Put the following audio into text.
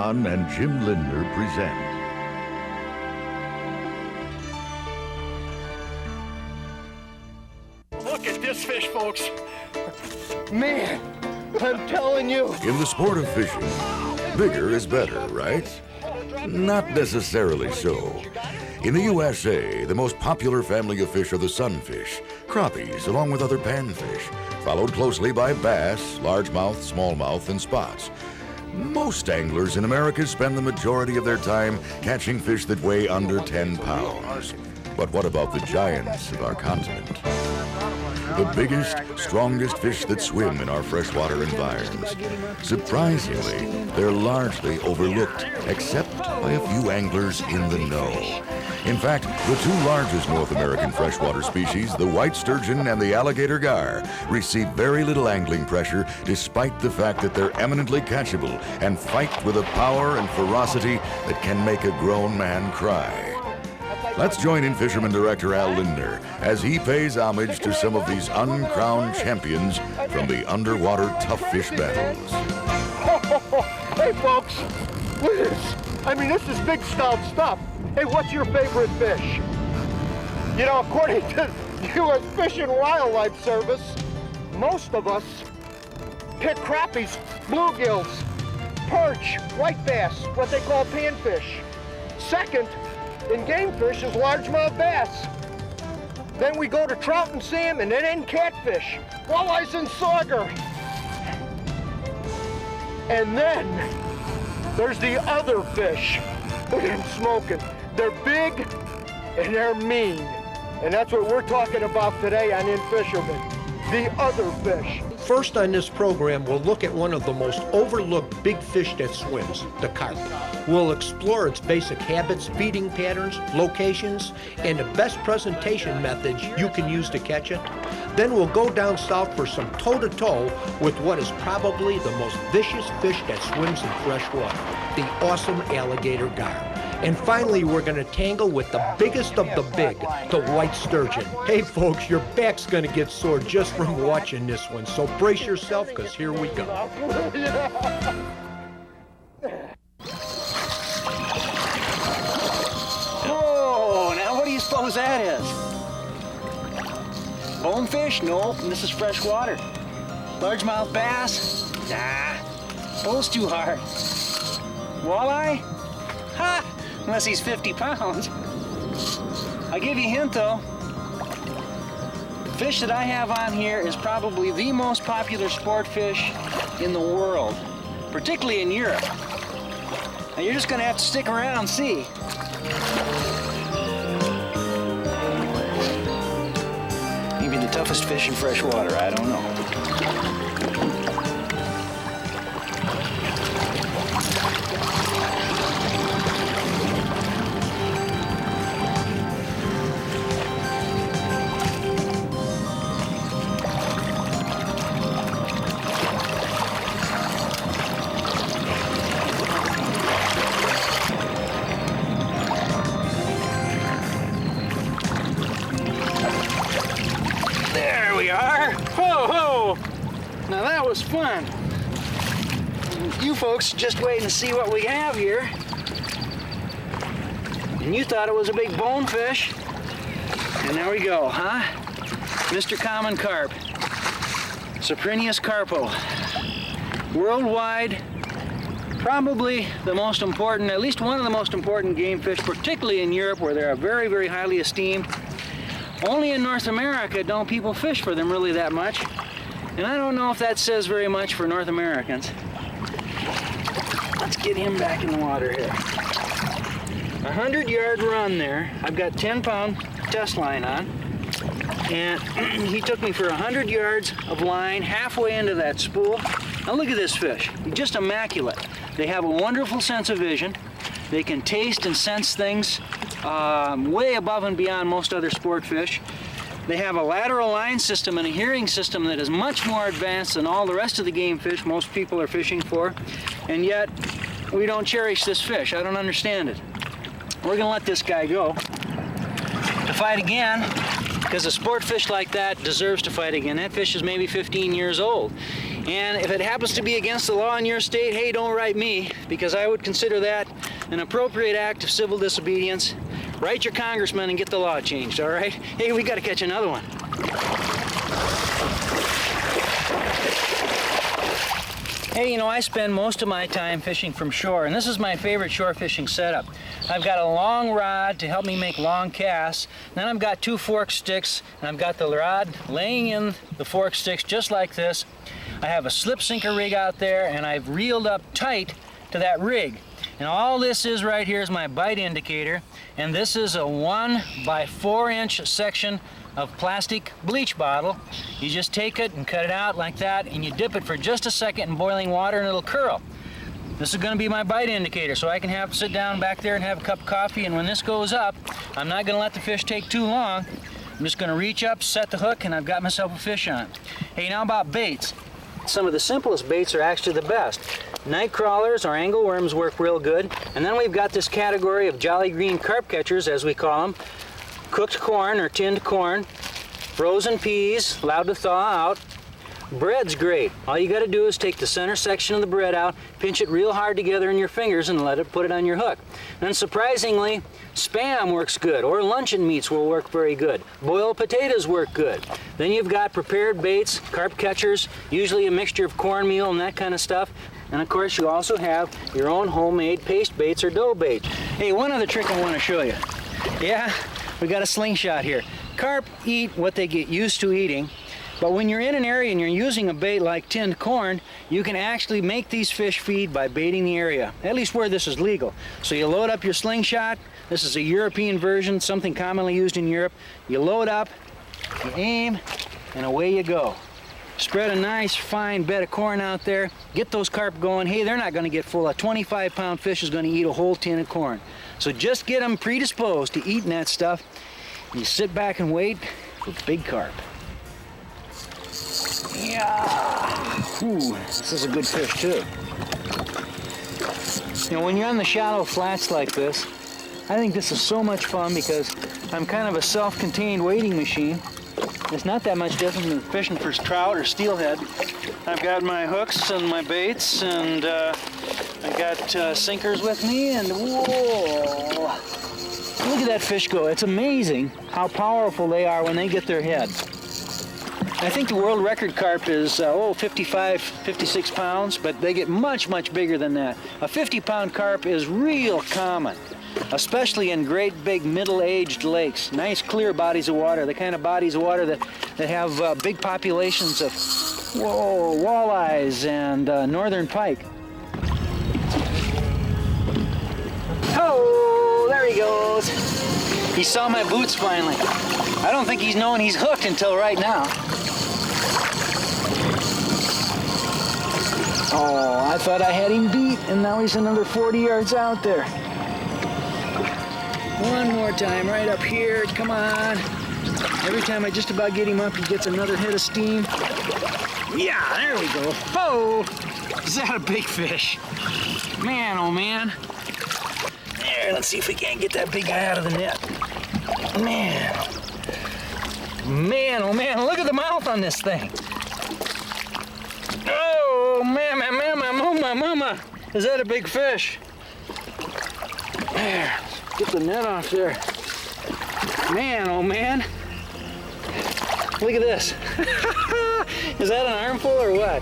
John and Jim Lindner present Look at this fish, folks. Man, I'm telling you. In the sport of fishing, bigger is better, right? Not necessarily so. In the USA, the most popular family of fish are the sunfish, crappies, along with other panfish, followed closely by bass, largemouth, smallmouth, and spots. Most anglers in America spend the majority of their time catching fish that weigh under 10 pounds. But what about the giants of our continent? The biggest, strongest fish that swim in our freshwater environs. Surprisingly, they're largely overlooked, except by a few anglers in the know. In fact, the two largest North American freshwater species, the white sturgeon and the alligator gar, receive very little angling pressure despite the fact that they're eminently catchable and fight with a power and ferocity that can make a grown man cry. Let's join In-Fisherman Director Al Lindner as he pays homage to some of these uncrowned champions from the underwater tough fish battles. Hey, folks, look at this. I mean, this is big style stuff. Hey, what's your favorite fish? You know, according to the U.S. Fish and Wildlife Service, most of us pick crappies, bluegills, perch, white bass, what they call panfish. Second, in game fish is largemouth bass. Then we go to trout and salmon, and then catfish, walleyes and sauger. And then there's the other fish. Look at them smoking. They're big and they're mean. And that's what we're talking about today on In-Fisherman, the other fish. First on this program, we'll look at one of the most overlooked big fish that swims, the carp. We'll explore its basic habits, feeding patterns, locations, and the best presentation methods you can use to catch it. Then we'll go down south for some toe-to-toe with what is probably the most vicious fish that swims in freshwater, the awesome alligator gar. And finally, we're going to tangle with the biggest of the big, the white sturgeon. Hey, folks, your back's going to get sore just from watching this one, so brace yourself, because here we go. Whoa, now what do you suppose that is? Bonefish? No, this is freshwater. Largemouth bass? Nah, bull's too hard. Walleye? Ha! Unless he's 50 pounds. I'll give you a hint though. The fish that I have on here is probably the most popular sport fish in the world, particularly in Europe. Now you're just gonna have to stick around and see. Maybe the toughest fish in freshwater, I don't know. There we are. Ho ho! Now that was fun. You folks just waiting to see what we have here. And you thought it was a big bonefish. And there we go, huh? Mr. Common Carp. Cyprinius carpo. Worldwide, probably the most important, at least one of the most important game fish, particularly in Europe where they are very, very highly esteemed. Only in North America don't people fish for them really that much. And I don't know if that says very much for North Americans. Let's get him back in the water here. 100-yard run there. I've got 10-pound test line on. And he took me for 100 yards of line halfway into that spool. Now look at this fish, just immaculate. They have a wonderful sense of vision. They can taste and sense things way above and beyond most other sport fish. They have a lateral line system and a hearing system that is much more advanced than all the rest of the game fish most people are fishing for. And yet, we don't cherish this fish. I don't understand it. We're gonna let this guy go to fight again, because a sport fish like that deserves to fight again. That fish is maybe 15 years old. And if it happens to be against the law in your state, hey, don't write me, because I would consider that an appropriate act of civil disobedience. Write your congressman and get the law changed, all right? Hey, we got to catch another one. Hey, you know, I spend most of my time fishing from shore, and this is my favorite shore fishing setup. I've got a long rod to help me make long casts, then I've got 2 fork sticks, and I've got the rod laying in the fork sticks just like this. I have a slip sinker rig out there, and I've reeled up tight to that rig. And all this is right here is my bite indicator, and this is a 1 by 4 inch section of plastic bleach bottle. You just take it and cut it out like that, and you dip it for just a second in boiling water and it'll curl. This is going to be my bite indicator, so I can sit down back there and have a cup of coffee, and when this goes up, I'm not going to let the fish take too long. I'm just going to reach up, set the hook, and I've got myself a fish on. Hey, now about baits. Some of the simplest baits are actually the best. Night crawlers or angleworms work real good, and then we've got this category of jolly green carp catchers, as we call them. Cooked corn or tinned corn, frozen peas, allowed to thaw out. Bread's great. All you got to do is take the center section of the bread out, pinch it real hard together in your fingers, and put it on your hook. Then surprisingly, Spam works good, or luncheon meats will work very good. Boiled potatoes work good. Then you've got prepared baits, carp catchers, usually a mixture of cornmeal and that kind of stuff. And of course, you also have your own homemade paste baits or dough baits. Hey, one other trick I want to show you. Yeah, we got a slingshot here. Carp eat what they get used to eating, but when you're in an area and you're using a bait like tinned corn, you can actually make these fish feed by baiting the area, at least where this is legal. So you load up your slingshot. This is a European version, something commonly used in Europe. You load up, you aim, and away you go. Spread a nice fine bed of corn out there, get those carp going. Hey, they're not going to get full. A 25-pound fish is going to eat a whole tin of corn. So just get them predisposed to eating that stuff. You sit back and wait for big carp. Yeah. Ooh, this is a good fish too. You know, when you're on the shallow flats like this, I think this is so much fun because I'm kind of a self-contained wading machine. It's not that much different than fishing for trout or steelhead. I've got my hooks and my baits, and I got sinkers with me, and whoa! Look at that fish go. It's amazing how powerful they are when they get their head. I think the world record carp is 55, 56 pounds, but they get much, much bigger than that. A 50-pound carp is real common, especially in great big middle-aged lakes. Nice clear bodies of water, the kind of bodies of water that have big populations of walleyes and northern pike. Oh, there he goes. He saw my boots finally. I don't think he's known he's hooked until right now. Oh, I thought I had him beat, and now he's another 40 yards out there. One more time, right up here, come on. Every time I just about get him up, he gets another head of steam. Yeah, there we go. Oh, is that a big fish? Man, oh man. There, let's see if we can't get that big guy out of the net. Man. Man, oh man, look at the mouth on this thing. Oh, mama. Is that a big fish? There, get the net off there. Man, oh man. Look at this. Is that an armful or what?